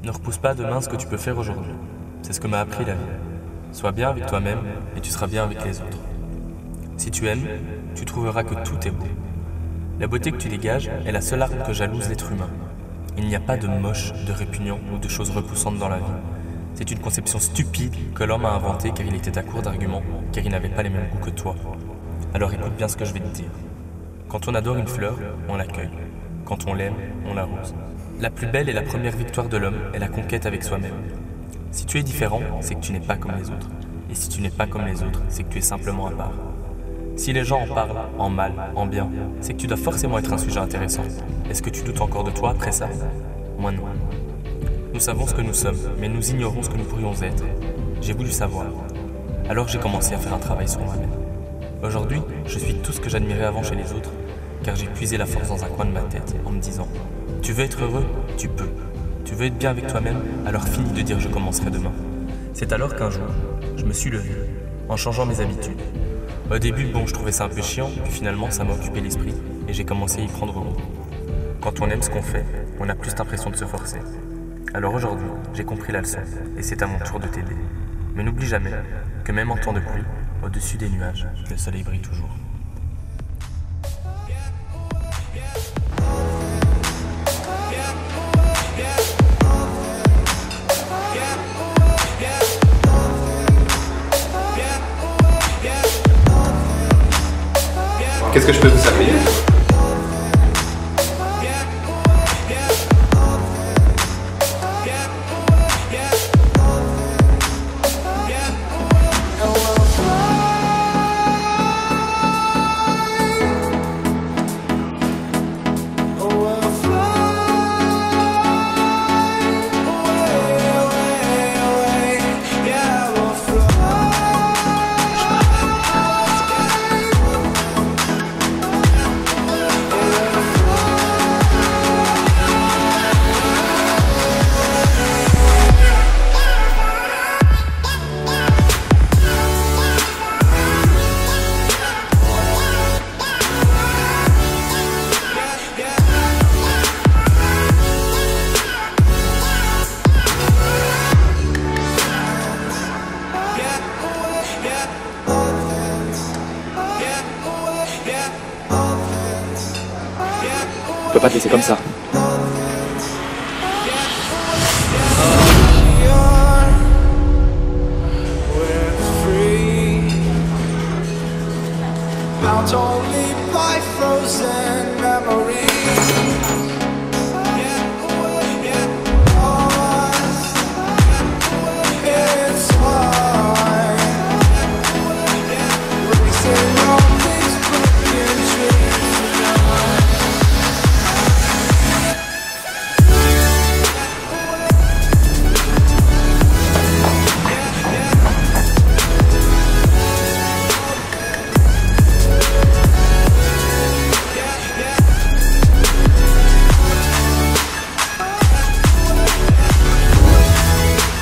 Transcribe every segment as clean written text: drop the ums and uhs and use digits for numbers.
Ne repousse pas demain ce que tu peux faire aujourd'hui. C'est ce que m'a appris la vie. Sois bien avec toi-même et tu seras bien avec les autres. Si tu aimes, tu trouveras que tout est beau. La beauté que tu dégages est la seule arme que jalouse l'être humain. Il n'y a pas de moche, de répugnant ou de choses repoussantes dans la vie. C'est une conception stupide que l'homme a inventée car il était à court d'arguments, car il n'avait pas les mêmes goûts que toi. Alors écoute bien ce que je vais te dire. Quand on adore une fleur, on l'accueille. Quand on l'aime, on l'arrose. La plus belle et la première victoire de l'homme est la conquête avec soi-même. Si tu es différent, c'est que tu n'es pas comme les autres. Et si tu n'es pas comme les autres, c'est que tu es simplement à part. Si les gens en parlent, en mal, en bien, c'est que tu dois forcément être un sujet intéressant. Est-ce que tu doutes encore de toi après ça? Moi non. Nous savons ce que nous sommes, mais nous ignorons ce que nous pourrions être. J'ai voulu savoir. Alors j'ai commencé à faire un travail sur moi-même. Aujourd'hui, je suis tout ce que j'admirais avant chez les autres, car j'ai puisé la force dans un coin de ma tête en me disant « Tu veux être heureux? Tu peux. Tu veux être bien avec toi-même? Alors finis de dire « je commencerai demain ». C'est alors qu'un jour, je me suis levé, en changeant mes habitudes. Au début, je trouvais ça un peu chiant, puis finalement, ça m'a occupé l'esprit, et j'ai commencé à y prendre goût. Quand on aime ce qu'on fait, on a plus l'impression de se forcer. Alors aujourd'hui, j'ai compris la leçon, et c'est à mon tour de t'aider. Mais n'oublie jamais que même en temps de pluie, au-dessus des nuages, le soleil brille toujours. Qu'est-ce que je peux vous servir? Je peux pas te laisser comme ça.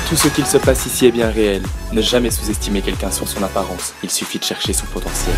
Tout ce qu'il se passe ici est bien réel. Ne jamais sous-estimer quelqu'un sur son apparence. Il suffit de chercher son potentiel.